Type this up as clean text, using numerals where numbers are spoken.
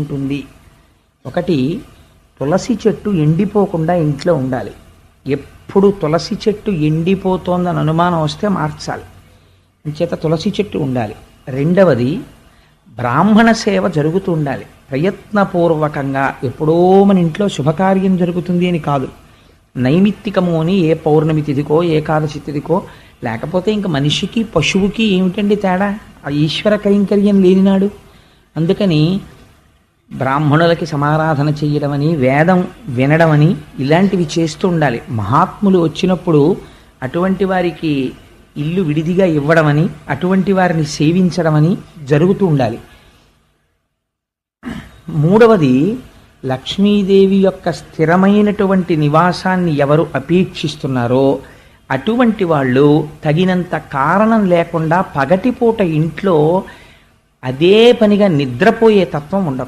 ఉంటుంది. ఒకటి, తులసి చెట్టు ఎండిపోకుండా ఇంట్లో ఉండాలి. ఎప్పుడు తులసి చెట్టు ఎండిపోతోందని అనుమానం వస్తే మార్చాలి. అంచేత తులసి చెట్టు ఉండాలి. రెండవది, బ్రాహ్మణ సేవ జరుగుతూ ఉండాలి. ప్రయత్నపూర్వకంగా ఎప్పుడో మన ఇంట్లో శుభకార్యం జరుగుతుంది అని కాదు, నైమిత్తికము అని ఏ పౌర్ణమి తిథికో ఏకాదశి తిథికో, లేకపోతే ఇంక మనిషికి పశువుకి ఏమిటండి తేడా? ఆ ఈశ్వర కైంకర్యం లేనినాడు. అందుకని బ్రాహ్మణులకి సమారాధన చేయడమని, వేదం వినడమని ఇలాంటివి చేస్తూ ఉండాలి. మహాత్ములు వచ్చినప్పుడు అటువంటి వారికి ఇల్లు విడిదిగా ఇవ్వడమని, అటువంటి వారిని సేవించడమని జరుగుతూ ఉండాలి. మూడవది, లక్ష్మీదేవి యొక్క స్థిరమైనటువంటి నివాసాన్ని ఎవరు అపేక్షిస్తున్నారో అటువంటి వాళ్ళు తగినంత కారణం లేకుండా పగటిపూట ఇంట్లో అదే పనిగా నిద్రపోయే తత్వం ఉండదు.